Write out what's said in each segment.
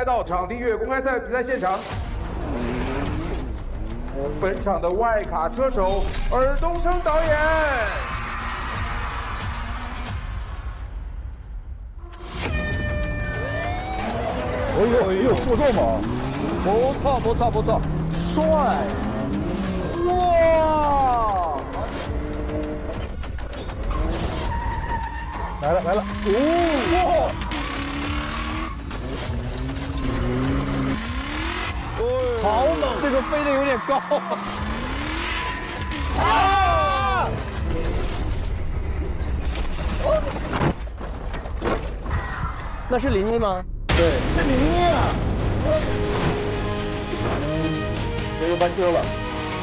到场地越野公开赛比赛现场。本场的外卡车手尔冬升导演。哎呦，速度猛！不错，帅！哇！来了！哦！好猛！这个飞得有点高。啊！那是林一吗？对，是你啊！这又翻车了，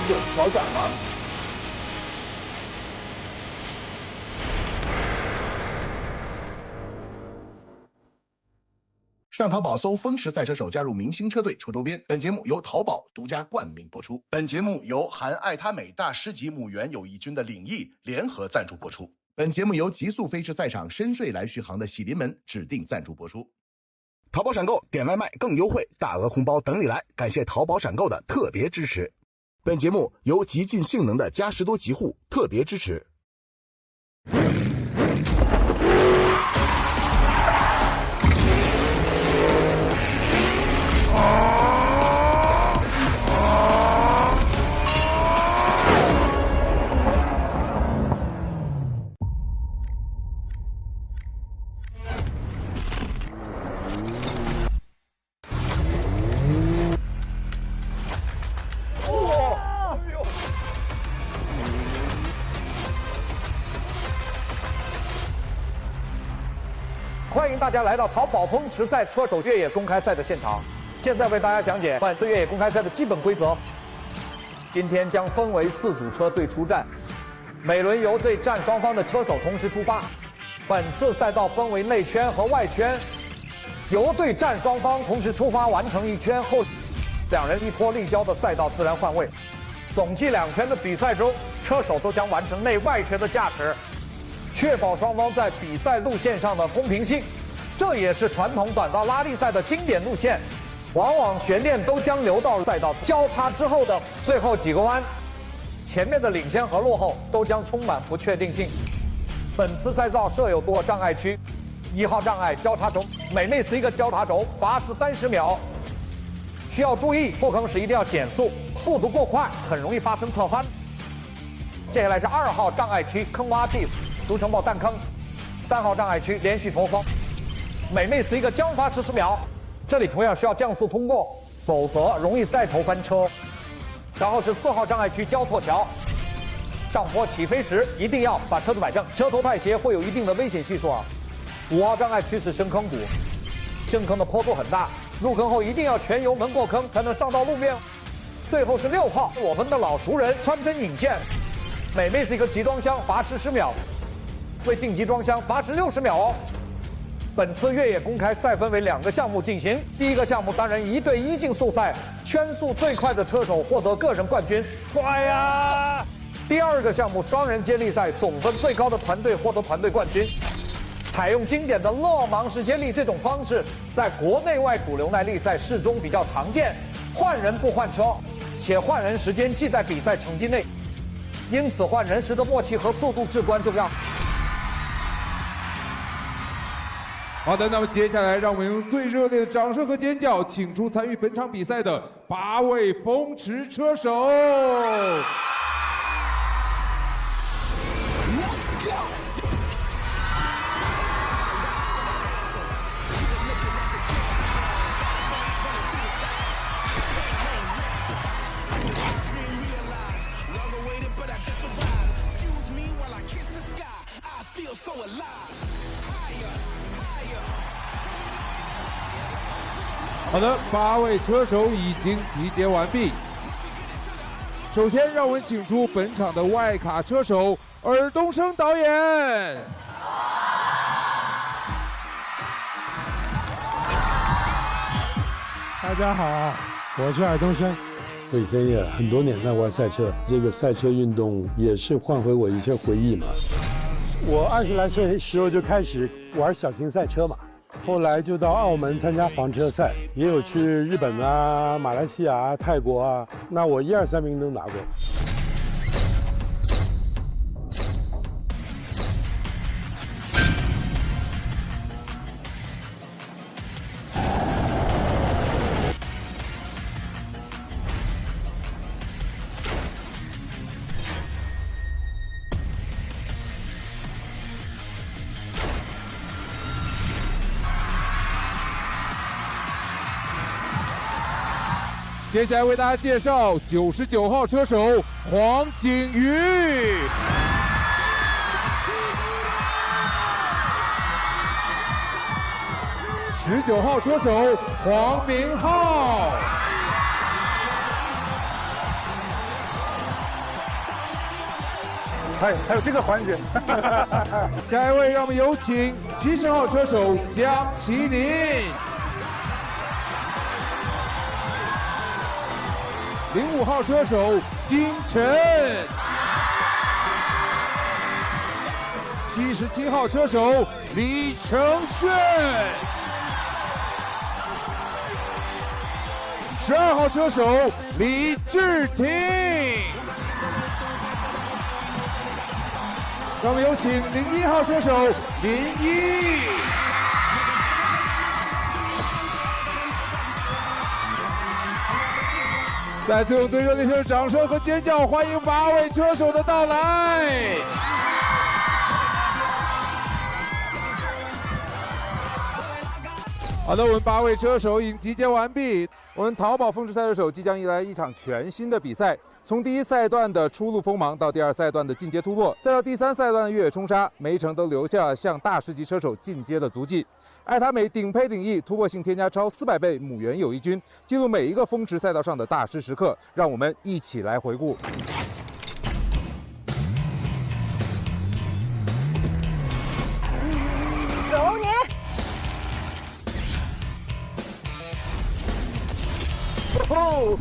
这好闪吗？上淘宝搜“风驰赛车手”，加入明星车队抽周边。本节目由淘宝独家冠名播出。本节目由含爱他美大师级母猿友谊军的领益联合赞助播出。本节目由极速飞驰赛场深睡来续航的喜临门指定赞助播出。淘宝闪购点外卖更优惠，大额红包等你来！感谢淘宝闪购的特别支持。本节目由极尽性能的嘉实多极护特别支持。欢迎大家来到淘宝风驰赛车手越野公开赛的现场。现在为大家讲解本次越野公开赛的基本规则。今天将分为4组车队出战，每轮由对战双方的车手同时出发。本次赛道分为内圈和外圈，由对战双方同时出发完成1圈后，2人一拖立交的赛道自然换位。总计2圈的比赛中，车手都将完成内外圈的驾驶，确保双方在比赛路线上的公平性。这也是传统短道拉力赛的经典路线，往往悬念都将留到赛道交叉之后的最后几个弯，前面的领先和落后都将充满不确定性。本次赛道设有多个障碍区，1号障碍交叉轴，每内死一个交叉轴，罚时30秒。需要注意，不坑时一定要减速，速度过快很容易发生侧翻。接下来是2号障碍区坑洼地，俗称爆弹坑。3号障碍区连续头风，每内死一个将罚10秒。这里同样需要降速通过，否则容易再头翻车。然后是4号障碍区交错桥，上坡起飞时一定要把车子摆正，车头太斜会有一定的危险系数啊。5号障碍区是深坑谷，深坑的坡度很大，入坑后一定要全油门过坑才能上到路面。最后是6号，我们的老熟人穿针引线，每miss一个集装箱罚时10秒，未进集装箱罚时60秒哦。本次越野公开赛分为2个项目进行，第一个项目单人1对1竞速赛，圈速最快的车手获得个人冠军，快呀！第二个项目双人接力赛，总分最高的团队获得团队冠军。采用经典的勒芒式接力这种方式，在国内外主流耐力赛事中比较常见，换人不换车，且换人时间记在比赛成绩内，因此换人时的默契和速度至关重要。好的，那么接下来让我们用最热烈的掌声和尖叫，请出参与本场比赛的8位风驰车手。好的，8位车手已经集结完毕。首先，让我们请出本场的外卡车手尔冬升导演。大家好，我是尔冬升。我以前也很多年在玩赛车，这个赛车运动也是唤回我一些回忆嘛。我20来岁的时候就开始玩小型赛车嘛，后来就到澳门参加房车赛，也有去日本啊、马来西亚啊、泰国啊，那我1、2、3名都拿过。接下来为大家介绍99号车手黄景瑜。19号车手黄明昊。还有这个环节。下一位，让我们有请70号车手江麒麟。05号车手金晨，77号车手李承铉，12号车手李志廷。让我们有请01号车手林一。再次用最热烈的掌声和尖叫欢迎8位车手的到来。好的，我们8位车手已经集结完毕。我们淘宝风驰赛车手即将迎来一场全新的比赛，从第1赛段的初露锋芒到第2赛段的进阶突破，再到第3赛段的越野冲杀，每一程都留下向大师级车手进阶的足迹。爱他美顶配顶翼突破性添加超400倍母猿友谊军，记录每一个风驰赛道上的大师时刻，让我们一起来回顾。走你！哦。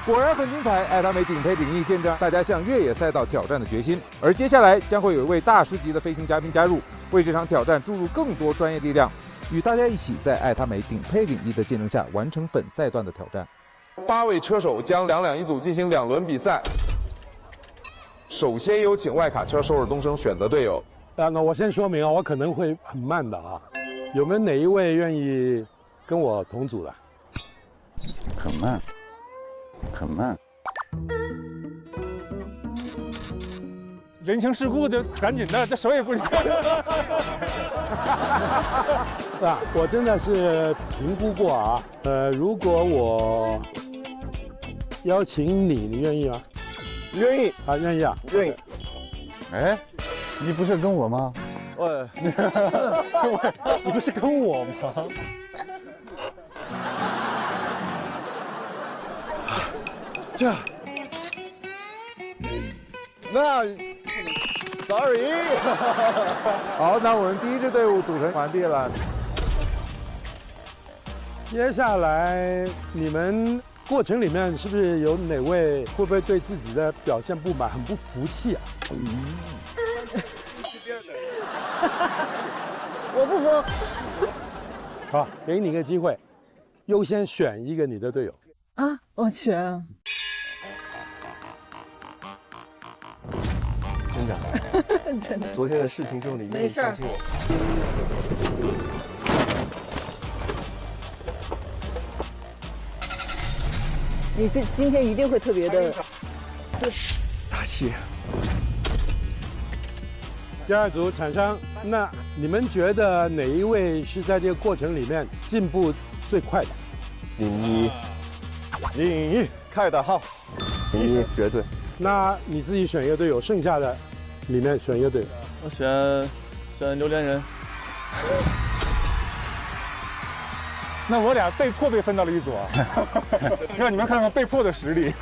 果然很精彩，爱他美顶配顶翼见证大家向越野赛道挑战的决心。而接下来将会有一位大师级的飞行嘉宾加入，为这场挑战注入更多专业力量，与大家一起在爱他美顶配顶翼的见证下完成本赛段的挑战。8位车手将2两一组进行2轮比赛。首先有请外卡车首尔东升选择队友。那我先说明啊，我可能会很慢的啊，有没有哪一位愿意跟我同组的？很慢。很慢，人情世故，就赶紧的，这手也不。啊，我真的是评估过啊，如果我邀请你，你愿意吗？愿意啊，愿意啊，愿意。哎，你不是跟我吗？你不是跟我吗？这，那 ，sorry。好，那我们第1支队伍组成完毕了。接下来你们过程里面是不是有哪位会不会对自己的表现不满、很不服气啊？我不服。好，给你一个机会，优先选一个你的队友。啊，我选。真的，真的。昨天的事情之后，你愿意相信我？你今天一定会特别的大气。第2组产生，那你们觉得哪一位是在这个过程里面进步最快的？01，开得好01绝对。那你自己选一个队友，剩下的里面选一个队友。我选榴莲人。那我俩被迫被分到了一组啊，让你们看看被迫的实力。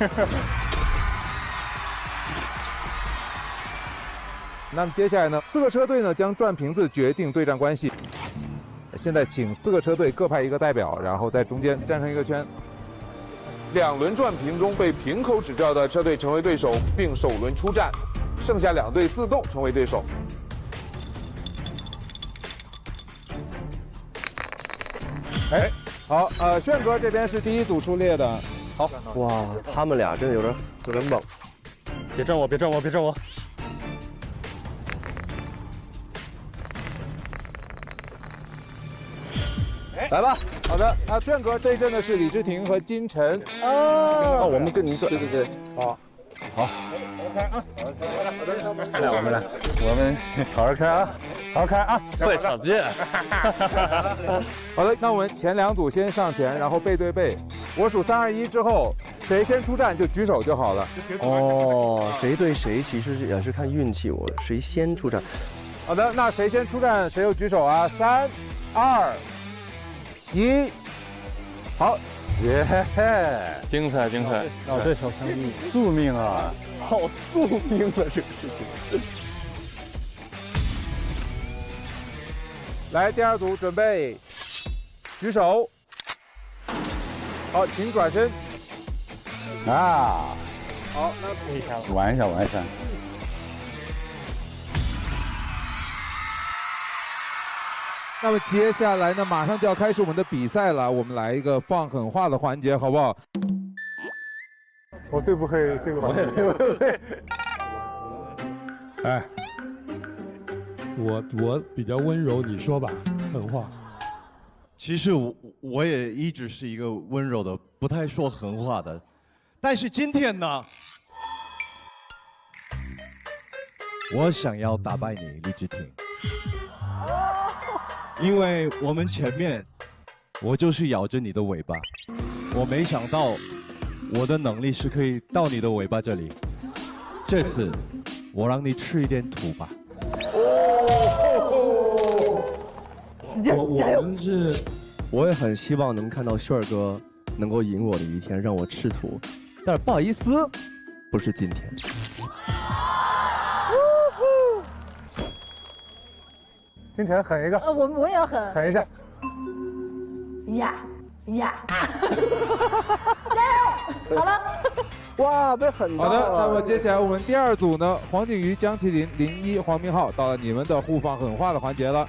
那么接下来呢，4个车队呢将转瓶子决定对战关系。现在请4个车队各派1个代表，然后在中间站成一个圈。2轮转瓶中被瓶口指标的车队成为对手，并首轮出战，剩下2队自动成为对手。哎，好，炫哥这边是第1组出列的。好，哇，他们俩真的有点猛。别撞我，别撞我，别撞我！来吧，好的，那炫哥对阵的是李志廷和金晨。哦，我们跟您对，对，好，好，来，我们好好开啊，好好开啊，赛场见。好的，那我们前2组先上前，然后背对背，我数3、2、1之后，谁先出战就举手就好了。哦，谁对谁其实也是看运气，谁先出战。好的，那谁先出战谁就举手啊，3、2、1，好，耶，精彩精彩！老对手相遇，宿命啊，好宿命啊，这个事情。来，第2组准备，举手。好，请转身。啊，好，那玩一下，玩一下。那么接下来呢，马上就要开始我们的比赛了，我们来一个放狠话的环节，好不好？我最不会这个环节。哎，我比较温柔，你说吧，狠话。其实我也一直是一个温柔的，不太说狠话的，但是今天呢，我想要打败你，李志廷，因为我们前面我就是咬着你的尾巴，我没想到我的能力是可以到你的尾巴这里，这次我让你吃一点土吧。我也很希望能看到炫儿哥能够赢我的一天，让我吃土，但是不好意思，不是今天。金晨狠一个，我也要狠，狠一下。呀，加油！好了。哇，被狠到了。好的，那么接下来我们第2组呢，黄景瑜、江麒麟、01、黄明昊，到了你们的互放狠话的环节了。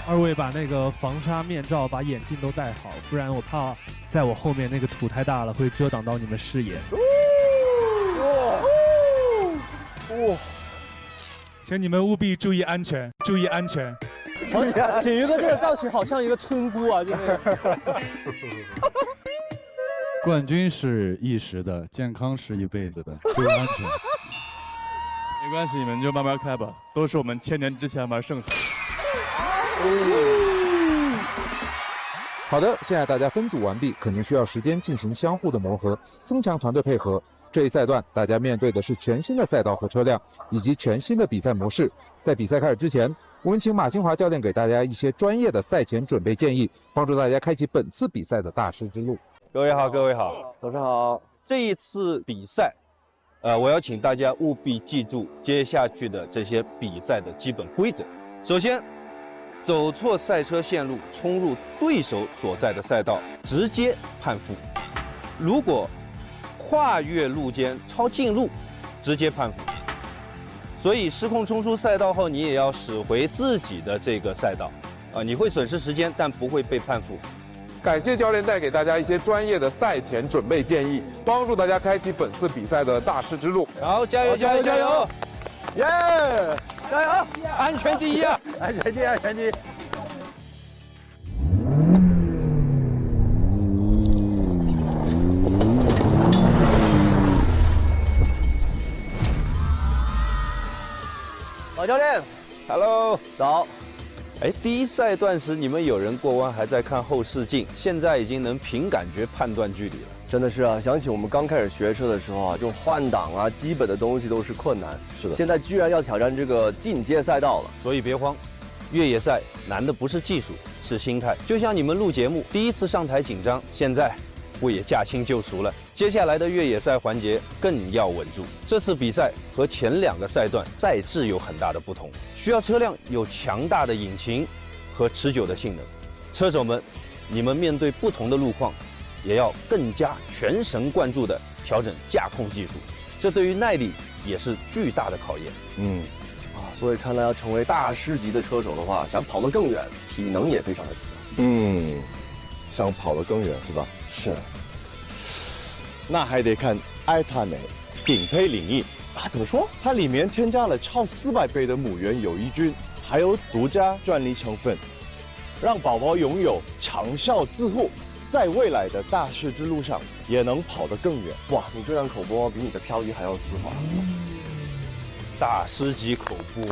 2位把那个防沙面罩、把眼镜都戴好，不然我怕在我后面那个土太大了，会遮挡到你们视野。请你们务必注意安全，注意安全。景瑜哥这个造型好像一个村姑啊，真的。冠军是一时的，健康是一辈子的，注意安全。没关系，你们就慢慢开吧，都是我们1000年之前玩剩下的。好的，现在大家分组完毕，肯定需要时间进行相互的磨合，增强团队配合。这一赛段，大家面对的是全新的赛道和车辆，以及全新的比赛模式。在比赛开始之前，我们请马清华教练给大家一些专业的赛前准备建议，帮助大家开启本次比赛的大师之路。各位好，各位好，早上好。这一次比赛，我要请大家务必记住接下去的这些比赛的基本规则。首先，走错赛车线路，冲入对手所在的赛道，直接判负；如果跨越路肩超近路，直接判负。所以失控冲出赛道后，你也要驶回自己的这个赛道，你会损失时间，但不会被判负。感谢教练带给大家一些专业的赛前准备建议，帮助大家开启本次比赛的大师之路。好，加油，加油，加油！耶，加油！安全第一啊！安全第一，安全第一。老教练 ，Hello， 早。哎，第一赛段时你们有人过弯还在看后视镜，现在已经能凭感觉判断距离了。真的是啊，想起我们刚开始学车的时候啊，这种换挡啊，基本的东西都是困难。是的，现在居然要挑战这个进阶赛道了，所以别慌，越野赛难的不是技术，是心态。就像你们录节目第一次上台紧张，现在步也驾轻就熟了。接下来的越野赛环节更要稳住。这次比赛和前2个赛段赛制有很大的不同，需要车辆有强大的引擎和持久的性能。车手们，你们面对不同的路况，也要更加全神贯注地调整驾控技术，这对于耐力也是巨大的考验。所以看来要成为大师级的车手的话，想跑得更远，体能也非常的重要。想跑得更远是吧？是。那还得看爱他美顶配领域啊，怎么说？它里面添加了超400倍的母源有益菌，还有独家专利成分，让宝宝拥有长效自护，在未来的大师之路上也能跑得更远。哇，你这样口播比你的漂移还要丝滑。大师级口播，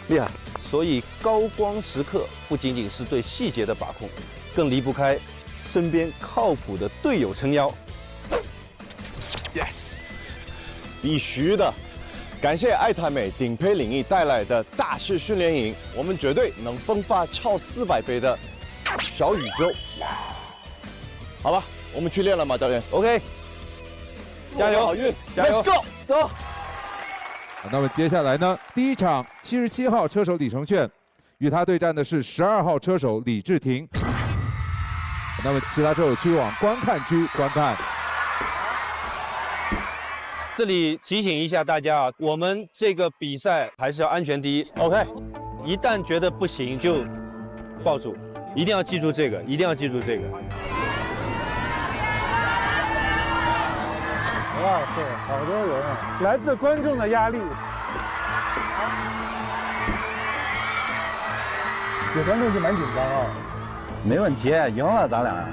厉害！所以高光时刻不仅仅是对细节的把控，更离不开身边靠谱的队友撑腰。Yes， 必须的！感谢爱他美顶配领域带来的大师训练营，我们绝对能迸发超400倍的小宇宙。好吧，我们去练了吗，教练 ？OK， 加油，好运，加油 ，Let's go， 走。那么接下来呢，第一场77号车手李承铉，与他对战的是12号车手李志廷。那么其他车手去往观看区观看。这里提醒一下大家啊，我们这个比赛还是要安全第一。OK， 一旦觉得不行就抱住，一定要记住这个，一定要记住这个。哇塞，好多人啊！来自观众的压力，有观众就蛮紧张啊。没问题，赢了咱俩。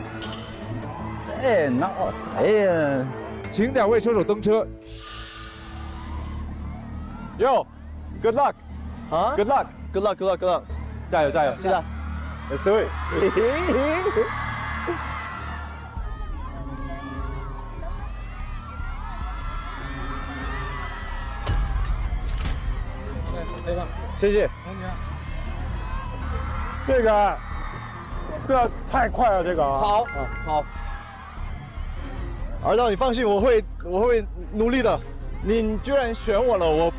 这闹谁呀？请2位车手登车。Yo，good luck， 啊 ，good luck，good luck，good luck，good luck， 加油加油！是的 ，Let's do it。谢谢。这个不要太快了，这个啊。好，好。儿子，你放心，我会努力的。你居然选我了，我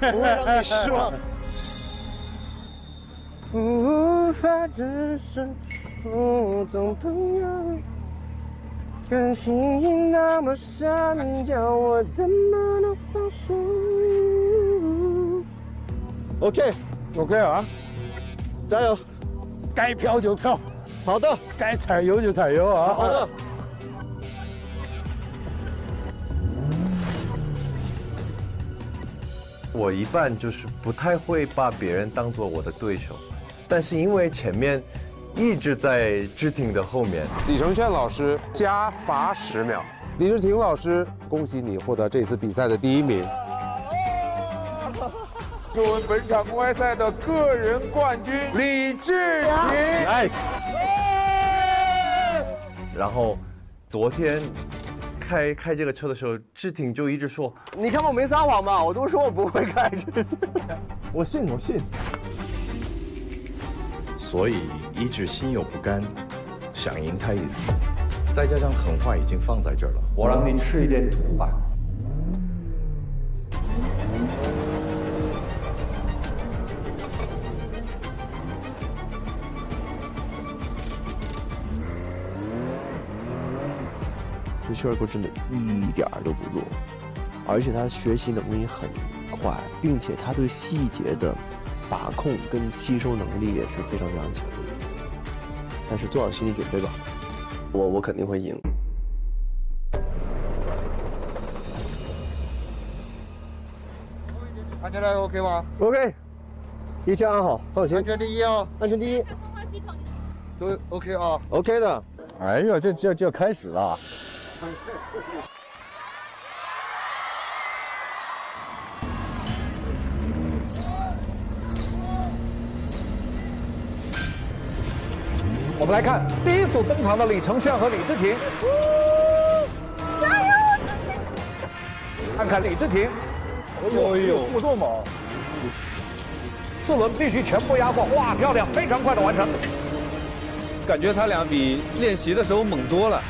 不会让你失望。无法只是普通朋友，感情已那么深，叫我怎么能放手 ？OK 啊，加油！该飘就飘，好的，该踩油就踩油啊！好的。我一般就是不太会把别人当做我的对手，但是因为前面一直在志廷的后面，李承铉老师加罚10秒。李志廷老师，恭喜你获得这次比赛的第1名。祝我们本场公开赛的个人冠军李志廷 ，Nice。然后昨天开这个车的时候，志廷就一直说：“你看我没撒谎吧？我都说我不会开这个。”我信。所以一直心有不甘，想赢他一次。再加上狠话已经放在这儿了，我让你吃一点土吧。这薛尔哥真的一点都不弱，而且他学习能力很快，并且他对细节的把控跟吸收能力也是非常强的。但是做好心理准备吧，我肯定会赢。安全带 OK 吗 ？OK， 一切安好，放心。安全第一啊！安全第一。都 OK 啊 ？OK 的。哎呦，这开始了。我们来看第1组登场的李承铉和李志廷，加油！看看李志廷，负重嘛，4轮必须全部压过，哇，漂亮，非常快的完成。感觉他俩比练习的时候猛多了。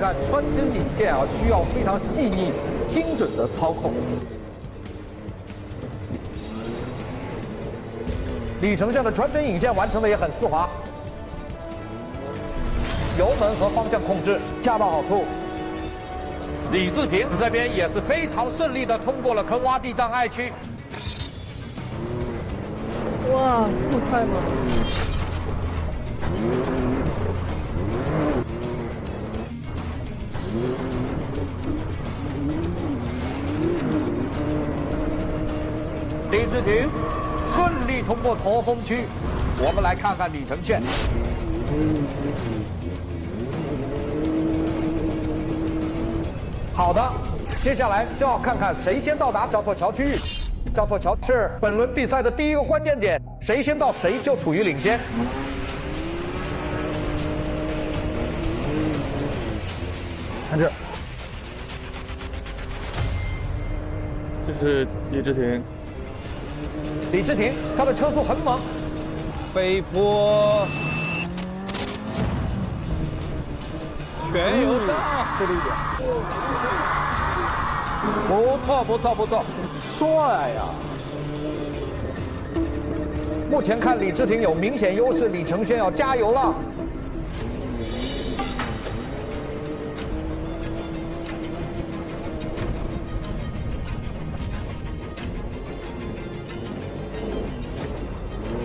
看穿针引线啊，需要非常细腻、精准的操控。李承铉的穿针引线完成的也很丝滑，油门和方向控制恰到好处。李自廷这边也是非常顺利的通过了坑洼地障碍区。哇，这么快吗？李自廷顺利通过驼峰区，我们来看看李承铉。好的，接下来就要看看谁先到达交错桥区域。交错桥是本轮比赛的第一个关键点，谁先到谁就处于领先。看这，这是李治廷。李治廷，他的车速很猛，飞坡，全油上，这里一点。不错，不错，不错，帅呀！目前看李治廷有明显优势，李承铉要加油了。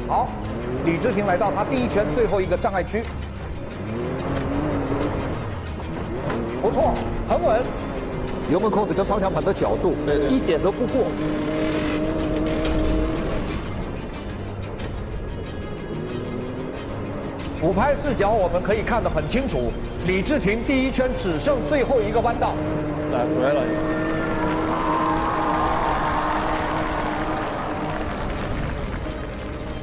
好，李治廷来到他第一圈最后一个障碍区，不错，很稳。油门控制跟方向盘的角度，一点都不过。俯拍视角我们可以看得很清楚，李治廷第一圈只剩最后一个弯道。来回来了。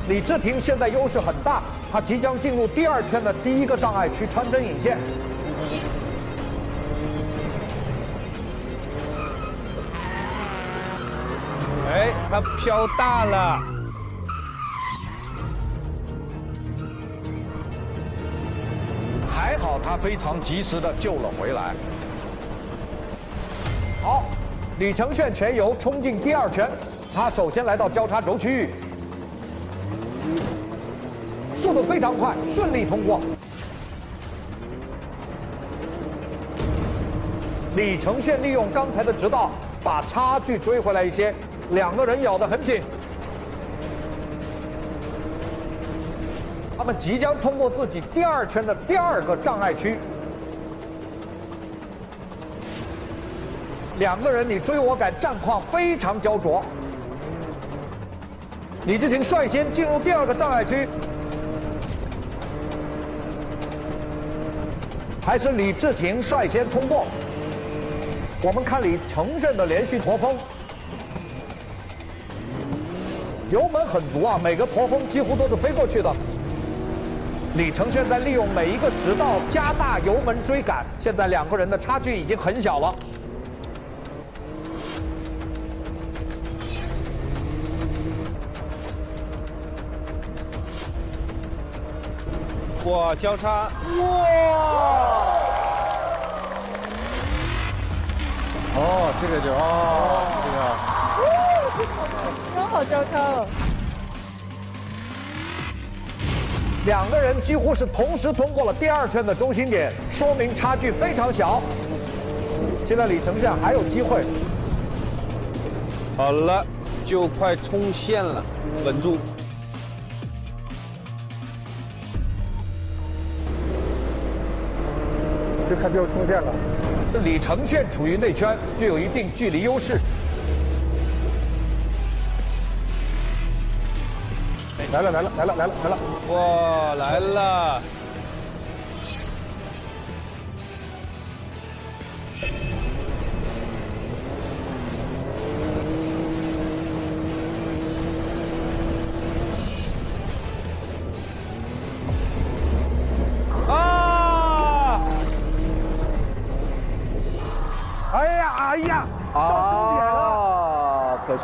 李治廷现在优势很大，他即将进入第二圈的第一个障碍区穿针引线。哎，他飘大了。还好他非常及时的救了回来。好，李承铉全油冲进第二圈，他首先来到交叉轴区域，速度非常快，顺利通过。李承铉利用刚才的直道，把差距追回来一些，两个人咬得很紧。他们即将通过自己第二圈的第二个障碍区，两个人你追我赶，战况非常焦灼。李治廷率先进入第二个障碍区，还是李治廷率先通过。我们看李承铉的连续驼峰，油门很足啊，每个驼峰几乎都是飞过去的。李承铉在利用每一个直道加大油门追赶，现在两个人的差距已经很小了。哇，交叉！哇！哦，这个就刚好交叉了。两个人几乎是同时通过了第二圈的中心点，说明差距非常小。现在李承铉还有机会。好了，就快冲线了，稳住。就看最后冲线了。李承铉处于内圈，具有一定距离优势。来了！哇，来了！啊！哎呀！到终点了！可惜！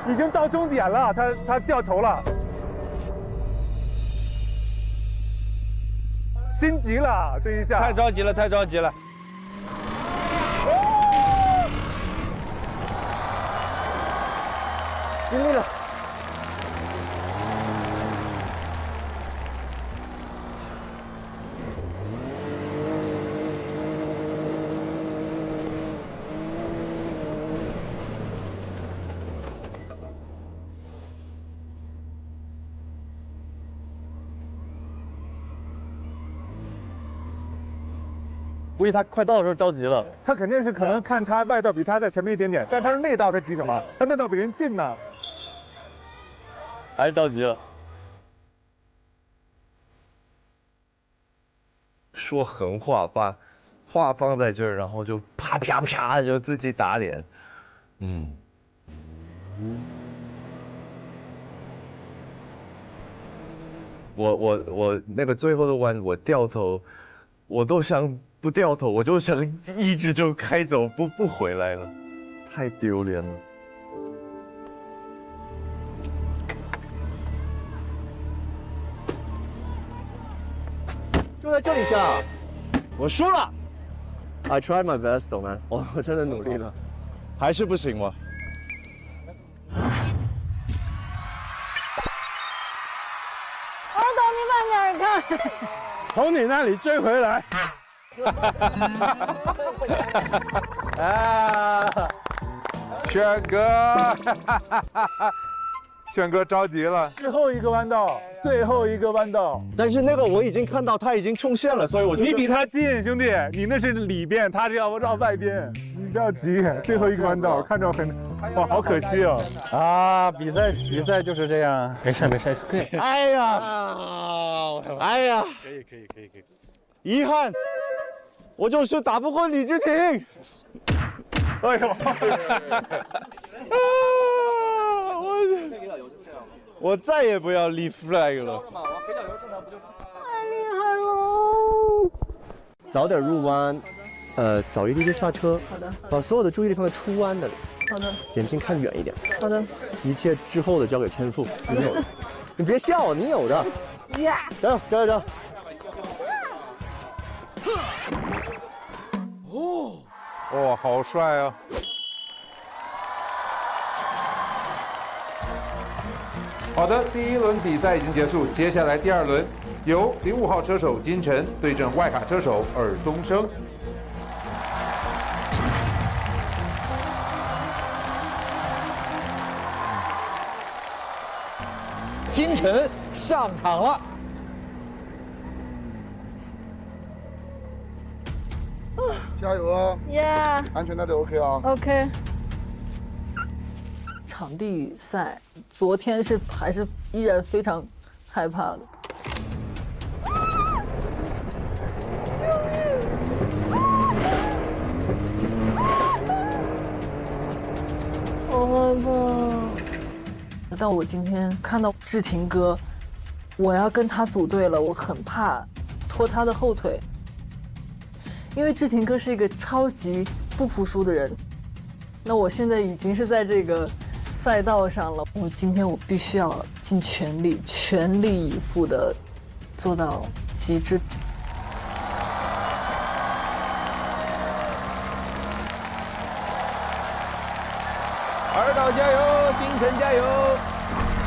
已经到终点了，他掉头了。心急了这一下，太着急了，太着急了。尽力了。估计他快到的时候着急了，他肯定是可能看他外道比他在前面一点点，但他是内道，他急什么？他内道比人近呢，还是着急了。说横话，把话放在这儿，然后就啪啪啪就自己打脸，我那个最后的弯，我掉头，我都想不掉头，我就想一直就开走，不回来了，太丢脸了。就在这里下，我输了。I tried my best， 懂吗？我真的努力了，还是不行吗？王导，你慢点看。从你那里追回来。啊，轩哥，轩哥着急了。最后一个弯道，最后一个弯道。但是那个我已经看到他已经冲线了，所以我就你比他近，兄弟，你那是里边，他是要绕外边，你不要急。最后一个弯道，看着很，哇，好可惜哦。啊，比赛就是这样，没事，对。哎呀，哎呀，可以，遗憾，我就是打不过李治廷。哎呦，我再也不要立 flag 了。太厉害了！早点入弯，早一滴滴刹车。好的。把所有的注意力放在出弯的里。好的。眼睛看远一点。好的。一切之后的交给天赋，你有的。你别笑，你有的。呀！加油！哇，好帅啊！好的，第一轮比赛已经结束，接下来第二轮，由05号车手金晨对阵外卡车手尔冬升。金晨上场了。加油啊！耶！安全带都 OK 啊。OK。场地赛，昨天还是依然非常害怕的。好害怕。但我今天看到志廷哥，我要跟他组队了，我很怕拖他的后腿。因为志廷哥是一个超级不服输的人，那我现在已经是在这个赛道上了，今天我必须要尽全力、全力以赴的做到极致。尔导加油，金晨加油！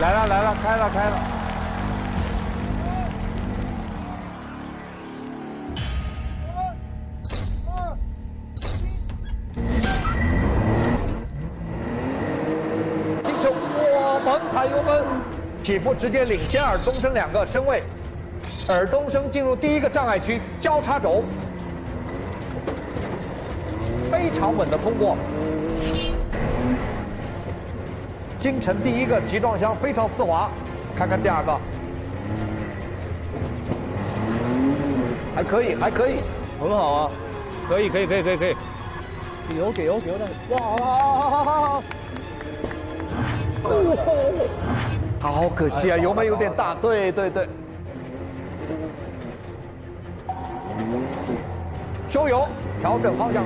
来了，开了。猛踩油门，起步直接领先尔冬升2个身位。尔冬升进入第一个障碍区交叉轴，非常稳的通过。金晨第一个集装箱非常丝滑，看看第二个，还可以，很好啊，可以。给油的，哇！好可惜啊，油门有点大。对。收油，调整方向。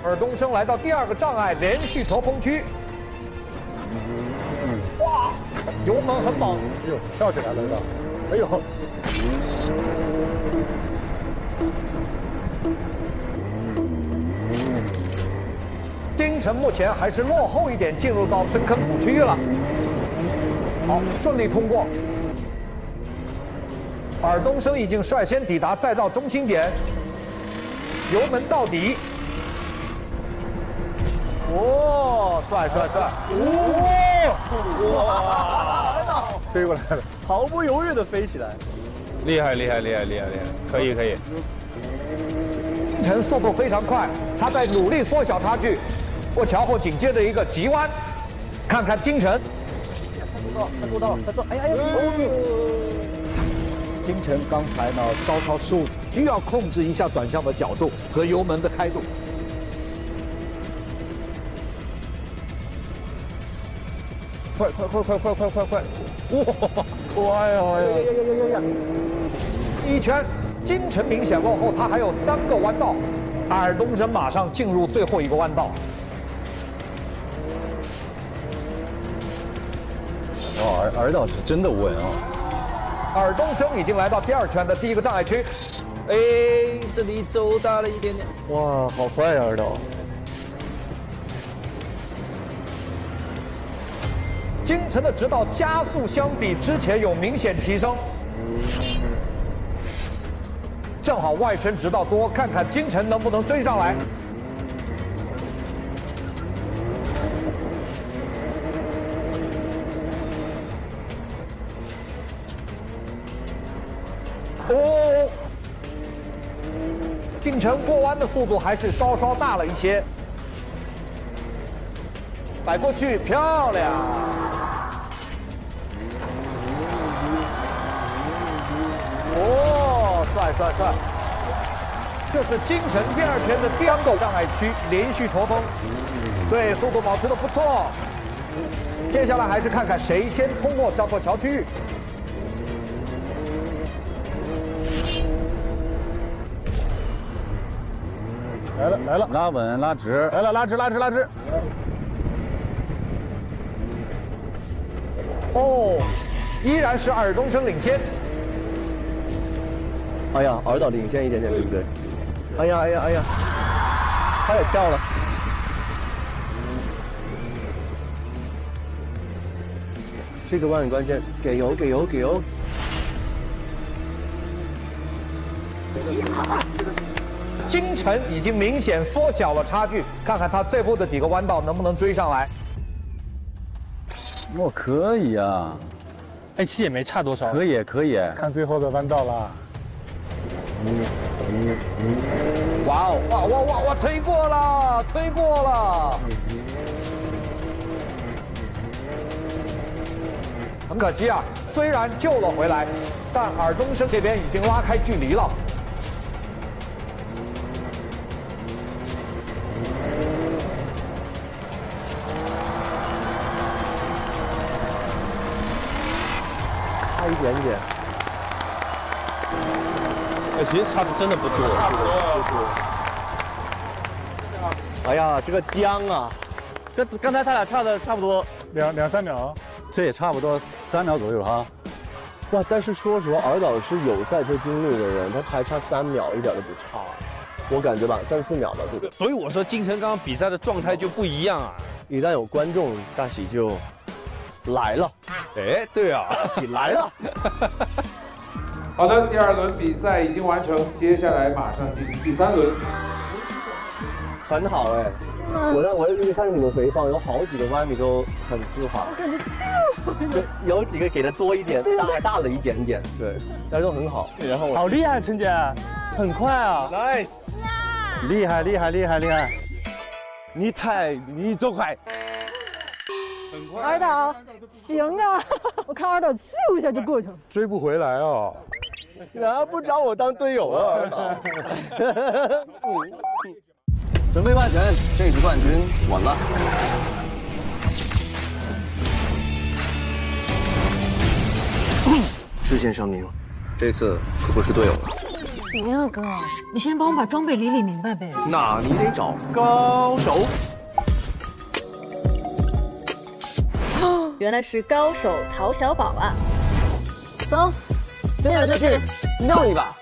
尔冬升来到第二个障碍，连续头风区。哇！油门很猛，哎呦，跳起来了都，哎呦。金晨目前还是落后一点，进入到深坑谷区域了。好，顺利通过。尔冬升已经率先抵达赛道中心点，油门到底。哦，帅！哇！飞过来了，毫不犹豫的飞起来，厉害！可以。金晨速度非常快，他在努力缩小差距。过桥后紧接着一个急弯，看看金晨。他做到了，哎呀！金晨刚才呢稍稍失误，需要控制一下转向的角度和油门的开度。快！哇！呀！一圈，金晨明显落后，他还有3个弯道，尔冬升马上进入最后一个弯道。哇，尔导是真的稳啊！尔冬升已经来到第2圈的第1个障碍区，哎，这里走大了一点点。哇，好快呀，尔导！金晨的直道加速相比之前有明显提升，正好外圈直道多，看看金晨能不能追上来。哦，金晨过弯的速度还是稍稍大了一些，摆过去，漂亮！哦，帅！这是金晨第2圈的第2个障碍区，连续驼峰，对，速度保持得不错。接下来还是看看谁先通过交错桥区域。来了，拉稳拉直，来了，拉直。哦，依然是尔冬升领先。哎呀，尔导领先一点点，对不对？哎呀，他也跳了。这个弯很关键，给油！金晨已经明显缩小了差距，看看他最后的几个弯道能不能追上来。我可以啊，其实也没差多少。可以，看最后的弯道了。哇！推过了！很可惜啊，虽然救了回来，但尔冬升这边已经拉开距离了。差一点点。其实差的真的不多。哎呀，这个僵啊！刚才他俩差的差不多2、3秒，这也差不多3秒左右哈。哇，但是说实话，尔导是有赛车经历的人，他还差3秒，一点都不差。我感觉吧，3、4秒吧，对不对？所以我说金晨刚刚比赛的状态就不一样啊。一旦有观众，大喜就来了。哎，对啊，大喜来了。好的，第2轮比赛已经完成，接下来马上进行第3轮。很好哎，我一看你们回放，有好几个弯你都很丝滑，我感觉有几个给的多一点，大了一点点，对，但是都很好。然后好厉害，陈姐，很快啊 ，nice， 厉害！你走快，很快。尔导，行啊，我看尔导咻一下就过去了，追不回来哦。哪不找我当队友啊，尔导。准备万全，这次冠军稳了。事先声明，这次可不是队友了。行啊哥，你先帮我把装备理明白呗。那你得找高手。原来是高手陶小宝啊！走，现在就是绕一把。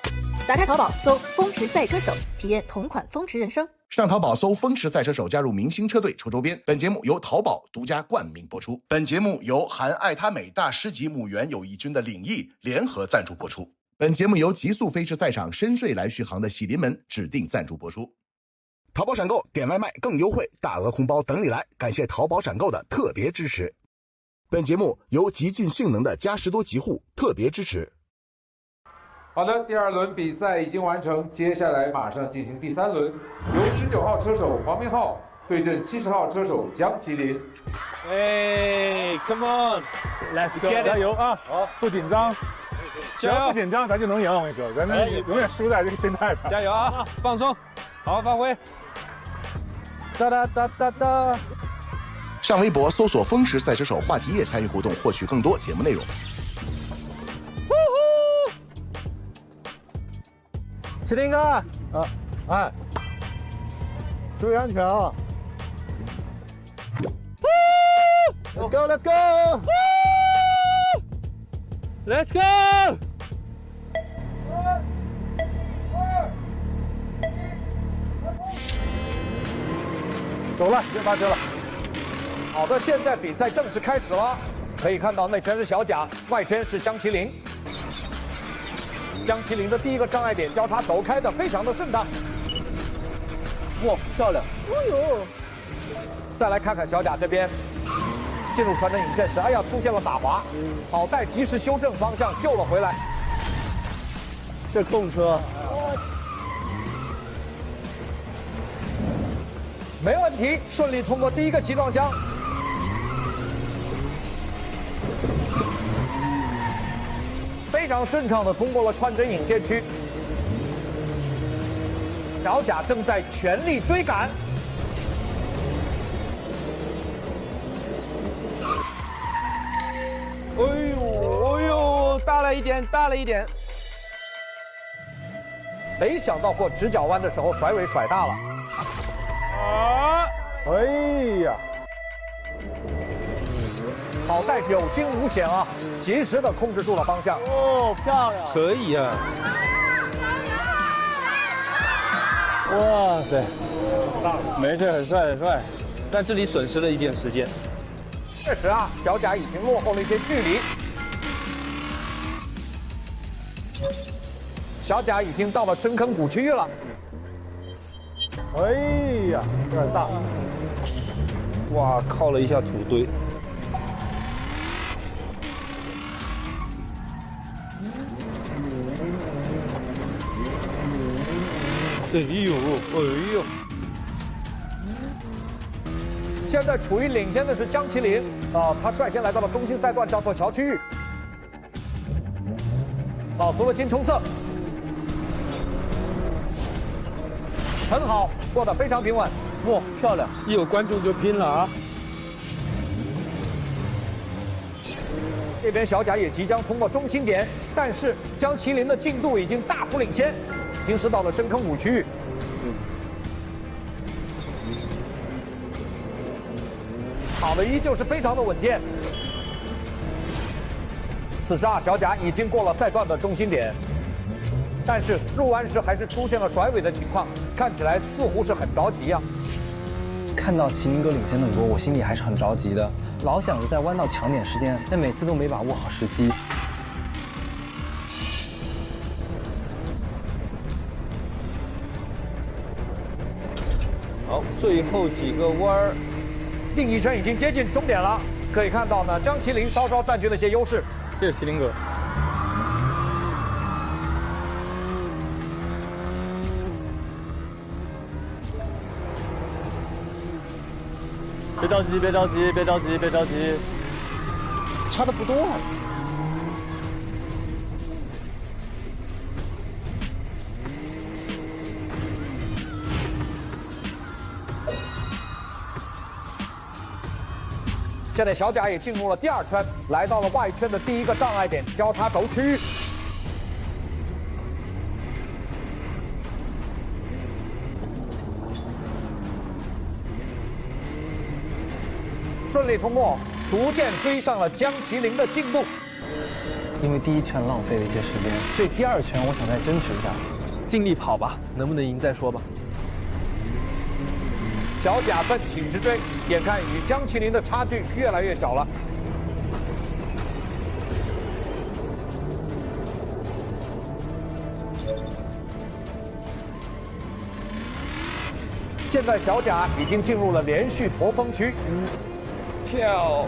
打开淘宝搜“风驰赛车手”，体验同款风驰人生。上淘宝搜“风驰赛车手”，加入明星车队抽周边。本节目由淘宝独家冠名播出。本节目由含爱他美大师级母猿友谊军的领益联合赞助播出。本节目由极速飞驰赛场深睡来续航的喜临门指定赞助播出。淘宝闪购点外卖更优惠，大额红包等你来！感谢淘宝闪购的特别支持。本节目由极尽性能的嘉实多极护特别支持。好的，第2轮比赛已经完成，接下来马上进行第3轮，由19号车手黄明昊对阵70号车手江麒麟。哎 ，Come on，Let's go， 加油啊！好，不紧张，只要不紧张，咱就能赢。我跟你说，咱们永远输在这个心态上。加油啊！放松，好好发挥。哒哒哒哒哒。上微博搜索“风驰赛车手”话题页参与互动，获取更多节目内容。麒麟哥，哎，注意安全啊 ！Let's go, let's go, let's go！ 走了，别发车了。好的，现在比赛正式开始了。可以看到内圈是小贾，外圈是江麒麟。江麒麟的第一个障碍点交叉走开的非常的顺当，哇，漂亮！哦呦！再来看看小贾这边，进入传承引线时，哎呀，出现了打滑，好在及时修正方向救了回来。这控车，没问题，顺利通过第一个集装箱。非常顺畅地通过了穿针引线区，小贾正在全力追赶。哎呦，哎呦，大了一点，大了一点。没想到过直角弯的时候甩尾甩大了。啊！哎呀！好在有惊无险啊，及时的控制住了方向。哦，漂亮！可以啊！哇塞，没事，很帅很帅，但这里损失了一点时间。确实啊，小贾已经落后了一些距离。小贾已经到了深坑谷区域了。哎呀，有点大！哇，靠了一下土堆。哎呦，哎呦！现在处于领先的是江麒麟啊，他率先来到了中心赛段，叫做桥区域，保足了金冲刺，很好，过得非常平稳，哇，漂亮！一有观众就拼了啊！这边小贾也即将通过中心点，但是江麒麟的进度已经大幅领先。行驶到了深坑谷区域，跑的依旧是非常的稳健。此时啊，小贾已经过了赛段的中心点，但是入弯时还是出现了甩尾的情况，看起来似乎是很着急啊。看到麒麟哥领先那么多，我心里还是很着急的，老想着在弯道抢点时间，但每次都没把握好时机。好，最后几个弯儿，另一圈已经接近终点了。可以看到呢，江麒麟稍稍占据了一些优势。这是麒麟哥。别着急，别着急，别着急，别着急，差的不多啊。现在小贾也进入了第2圈，来到了外圈的第一个障碍点交叉轴区域。顺利通过，逐渐追上了江麒麟的进度。因为第一圈浪费了一些时间，所以第二圈我想再争取一下，尽力跑吧，能不能赢再说吧。小贾奋起直追，眼看与江麒麟的差距越来越小了。现在小贾已经进入了连续驼峰区，跳，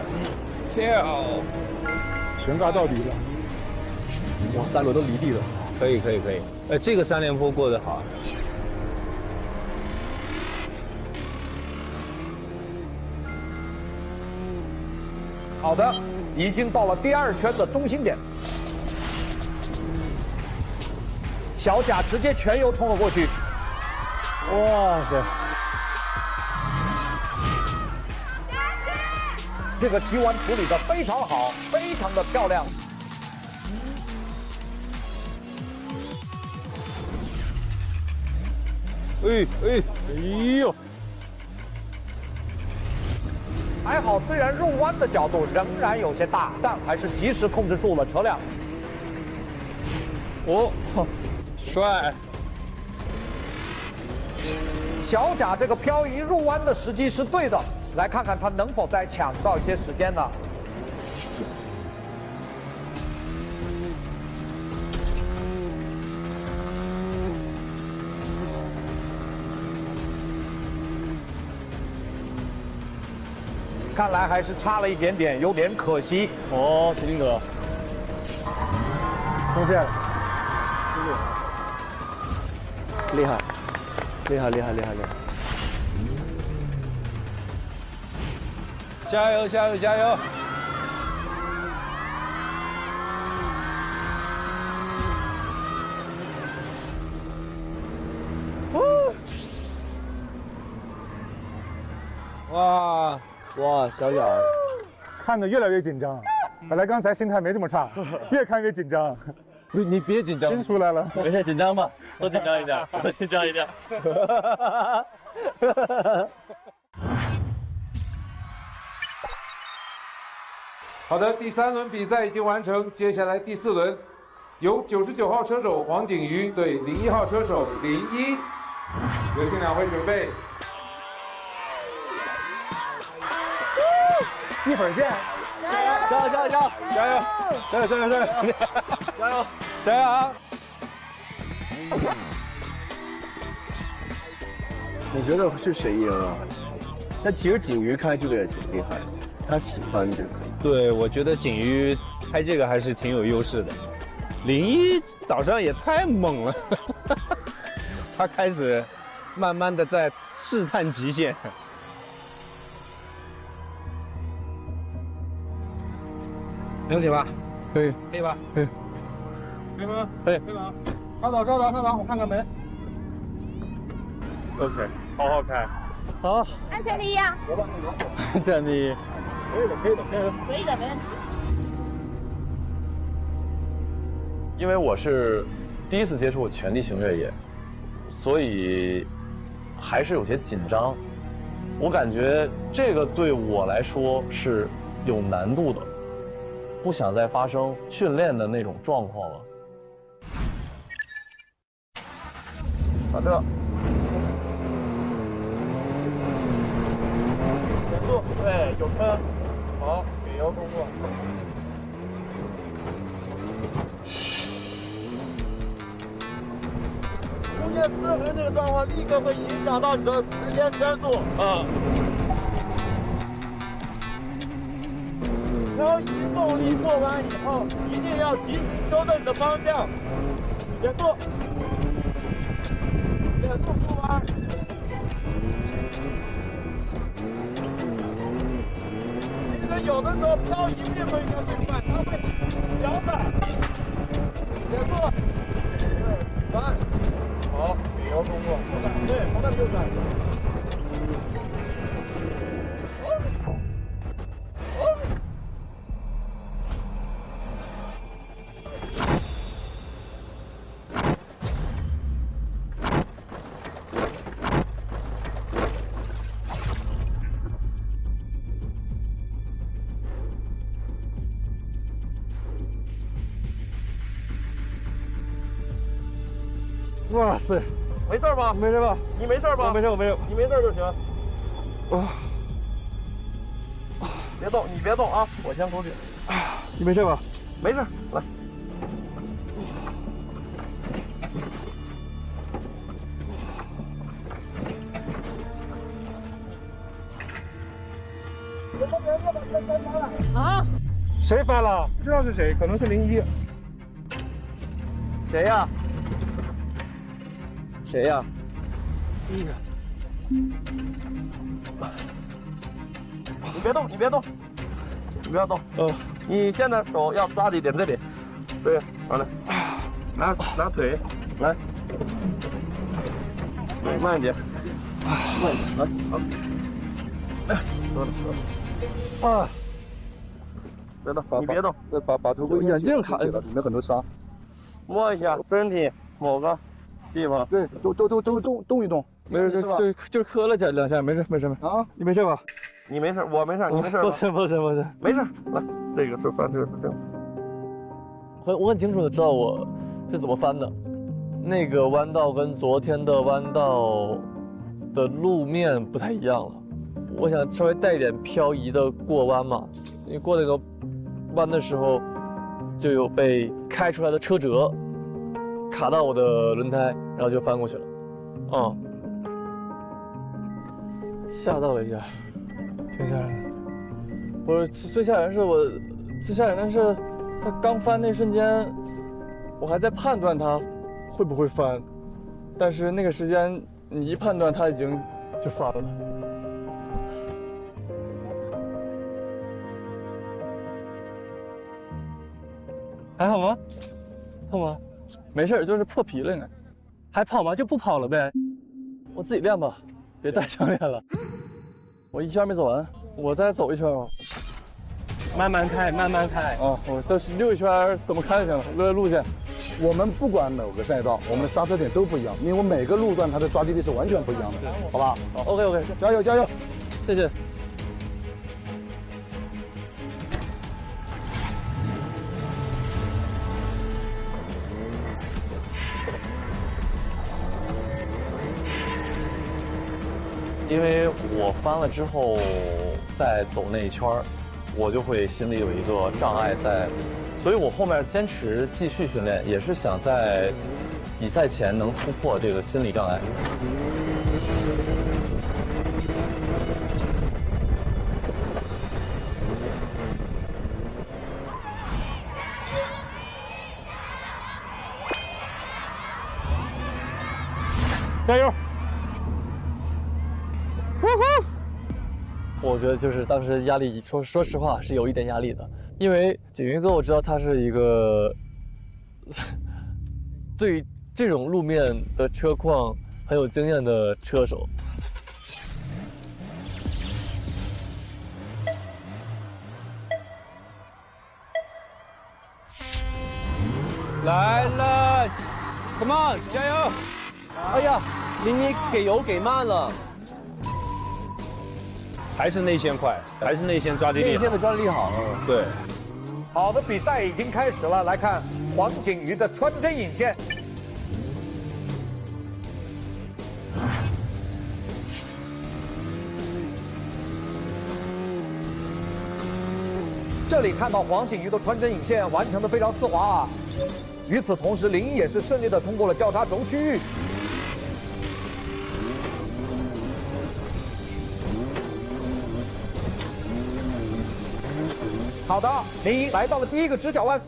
悬挂到底了。哇，3轮都离地了。可以。这个3连坡过得好。好的，已经到了第2圈的中心点。小贾直接全油冲了过去。哇塞！这个急弯处理得非常好，非常的漂亮。哎呦！还好，虽然入弯的角度仍然有些大，但还是及时控制住了车辆。帅！小贾这个漂移入弯的时机是对的，来看看他能否再抢到一些时间呢？看来还是差了一点点，有点可惜。哦，麒麟哥，中线了，厉害！加油！哇，小贾，看得越来越紧张。本来刚才心态没这么差，越看越紧张。你别紧张，心出来了。没事，紧张吧，多紧张一点，多紧张一点。好的，第3轮比赛已经完成，接下来第4轮，由99号车手黄景瑜对01号车手林一，有请2位准备。1分线，加油！啊！你觉得是谁赢啊？但其实景瑜开这个也挺厉害的，他喜欢这个。对，我觉得景瑜开这个还是挺有优势的。01早上也太猛了，他开始慢慢的在试探极限。没问题吧？可以吧？可以吗？可以吗？稍等，我看看门。OK， 好好开。好，安全第一啊！安全第一。可以的，没问题。因为我是第一次接触全地形越野，所以还是有些紧张。我感觉这个对我来说是有难度的，不想再发生训练的那种状况了。好的。减速，对，有坑。好，给油通过。出现4轮这个状况，立刻会影响到你的时间圈速。漂移动力过完以后，一定要及时修正你的方向。减速，过弯。其实有的时候漂移并不应该最快，它会摇摆。减速，对，完。好，给油通过，对，好的，右转。哇塞，没事吧？没事吧？你没事吧？我没事，我没有，你没事就行。啊，别动，你别动啊！我先出去。你没事吧？没事，来。啊？谁翻了？不知道是谁，可能是01。谁呀？谁呀？你别动，你别动，你不要动。你现在手要抓的一点这里。对，好嘞。拿腿，来，慢一点，慢一点，来，好。哎，得了。啊！别动，你别动，把头盔眼镜卡了，里面很多沙。摸一下身体某个地方，对，都动一动。没事，就磕了2下，没事啊，你没事吧？你没事，我没事，你没事吧？不是，没事。来，这个是翻，这个是正。我很清楚的知道我是怎么翻的，那个弯道跟昨天的弯道的路面不太一样了。我想稍微带一点漂移的过弯嘛，因为过那个弯的时候，就有被开出来的车辙卡到我的轮胎，然后就翻过去了。吓到了一下，挺吓人的。不是最吓人的是，他刚翻那瞬间，我还在判断他会不会翻，但是那个时间你一判断他已经就翻了。还好吗？痛吗？没事，就是破皮了应该。还跑吗？就不跑了呗。我自己练吧，别带教练了。我1圈没走完，我再走1圈吧。慢慢开。哦，我这是6圈怎么开就行了，为了路线。我们不管哪个赛道，我们的刹车点都不一样，因为每个路段它的抓地力是完全不一样的，好吧？好 ，OK， 加油，谢谢。因为我翻了之后再走那一圈我就会心里有一个障碍在，所以我后面坚持继续训练，也是想在比赛前能突破这个心理障碍。加油！我觉得就是当时压力，说实话是有一点压力的，因为景云哥我知道他是一个对于这种路面的车况很有经验的车手。来了 ，Come on， 加油！哎呀，01给油给慢了。还是内线快，还是内线抓地力好。内线的抓地力好。对。好的，比赛已经开始了，来看黄景瑜的穿针引线。这里看到黄景瑜的穿针引线完成的非常丝滑啊。与此同时，01也是顺利的通过了交叉轴区域。好的，01来到了第一个直角弯。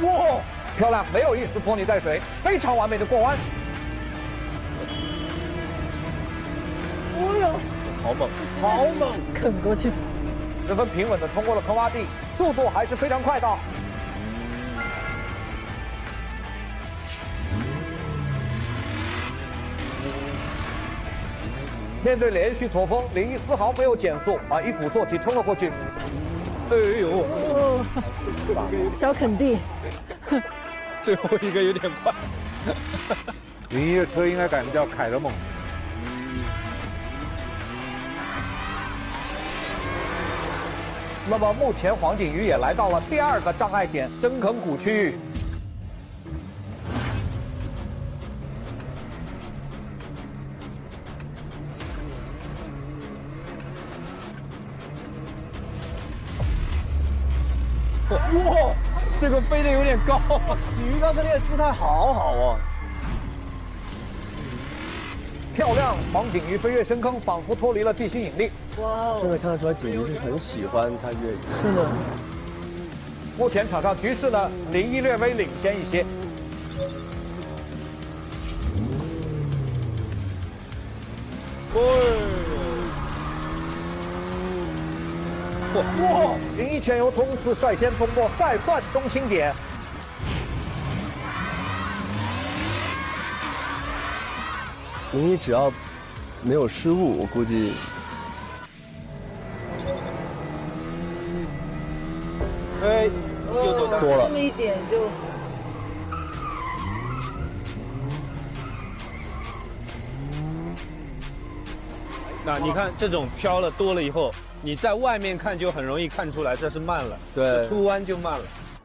哇，漂亮，没有一丝拖泥带水，非常完美的过弯。好猛，好猛，啃过去，十分平稳的通过了坑洼地，速度还是非常快的。面对连续左风，01丝毫没有减速啊，一鼓作气冲了过去。哎呦，小肯定。最后一个有点快。林一的车应该改名叫凯德蒙。那么目前黄景瑜也来到了第2个障碍点深坑谷区域。哇，这个飞得有点高。鱼刚才那个姿态好好哦。漂亮，黄景瑜飞越深坑，仿佛脱离了地心引力。哇哦！这个看得出来，景瑜是很喜欢他越野。是的。目前场上局势呢，林一略微领先一些。哇！林一全油冲刺率先通过赛段中心点。林一只要没有失误，我估计又走多了这么一点就。那你看这种飘了多了以后，你在外面看就很容易看出来这是慢了，对，出弯就慢了，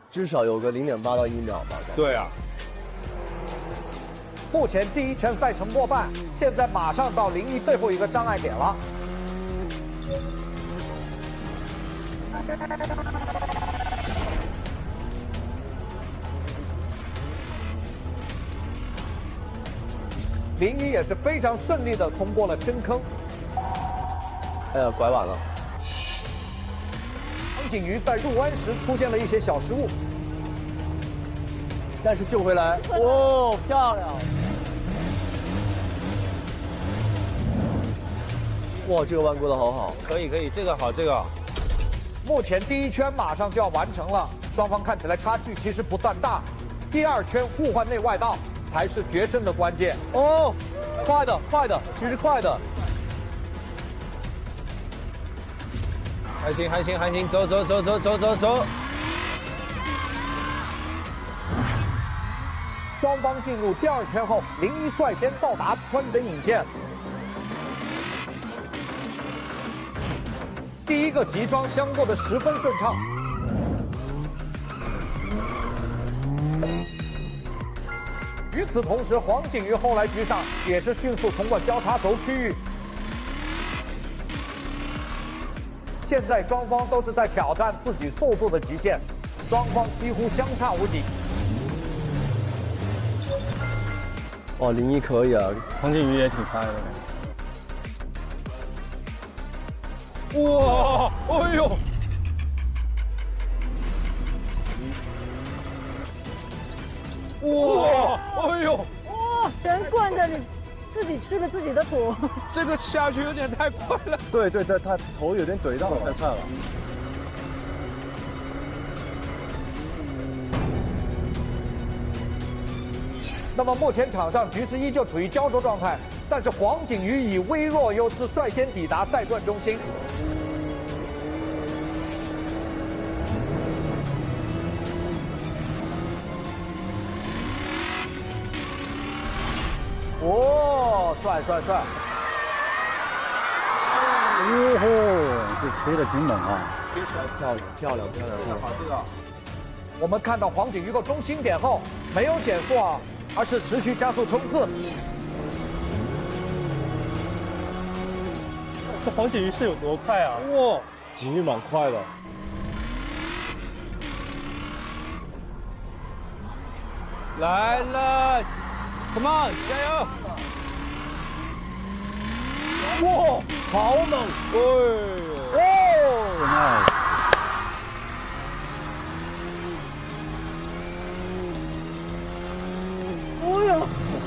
至少有个0.8到1秒吧。对啊。目前第1圈赛程过半，现在马上到林一最后一个障碍点了。林一也是非常顺利的通过了深坑。哎呀，拐弯了。黄景瑜在入弯时出现了一些小失误，但是救回来，哦，漂亮！哇，这个弯过得好好。可以，这个好，这个好。目前第1圈马上就要完成了，双方看起来差距其实不算大。第2圈互换内外道才是决胜的关键。哦，快的，其实快的。还行，走。双方进入第2圈后，林一率先到达穿针引线。第1个集装箱过得十分顺畅。与此同时，黄景瑜后来居上，也是迅速通过交叉轴区域。现在双方都是在挑战自己速度的极限，双方几乎相差无几。哇，林一可以啊，黄景瑜也挺快的。哇，哎呦！哇，哎呦！哇，人惯着你，自己吃了自己的土。这个下去有点太快了。对，他头有点怼到了，太快了。那么目前场上局势依旧处于焦灼状态，但是黄景瑜以微弱优势率先抵达赛段中心。哦，帅！哟吼，这飞得挺猛啊！漂亮！我们看到黄景瑜过中心点后没有减速啊，而是持续加速冲刺。这黄景瑜是有多快啊？哇，景瑜蛮快的。来了 ，Come on， 加油！哇，好猛！哦，哦哟，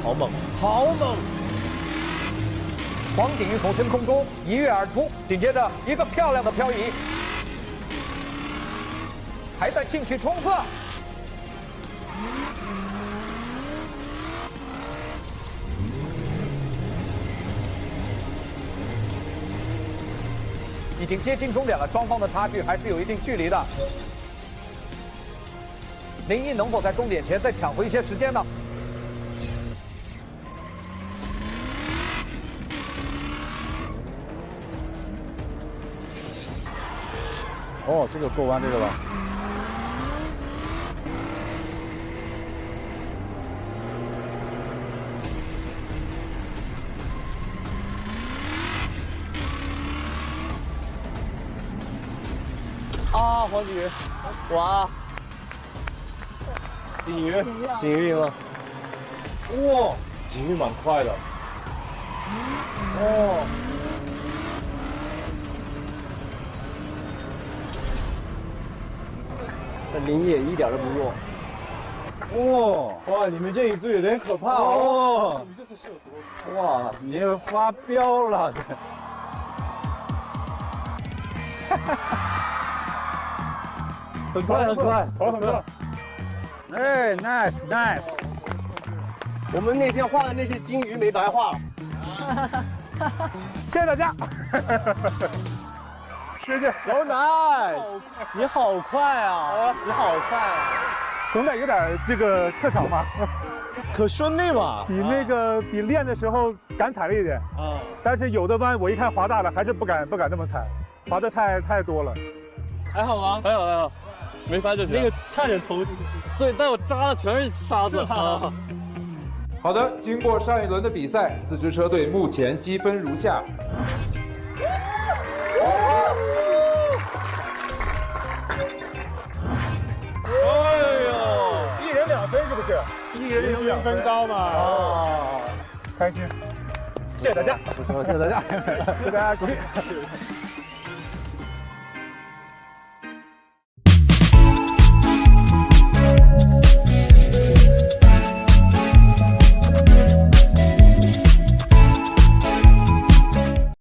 好猛！黄景瑜从深空中一跃而出，紧接着一个漂亮的漂移，还在继续冲刺。已经接近终点了，双方的差距还是有一定距离的。林一能否在终点前再抢回一些时间呢？哦，这个过弯这个了。啊，黄景瑜，哇！景瑜赢了。哇，景瑜蛮快的。哦。那林也一点都不弱。哇，你们这一组有点可怕哦。哇，你们发飙了。很快，很快，跑很快。哎 ，nice。我们那天画的那些金鱼没白画。谢谢大家。谢谢 ，so nice。你好快啊！你好快啊！总得有点这个特长嘛。可顺利嘛。比练的时候敢踩了一点。啊。但是有的弯我一看滑大了，还是不敢这么踩，滑的太多了。还好吗？还好。没翻就行。那个差点头，对，但我扎的全是沙子。好的，经过上一轮的比赛，4支车队目前积分如下。哎呦，1人2分是不是？1人0分高嘛。哦，开心。谢谢大家，谢谢大家，谢谢大家鼓励。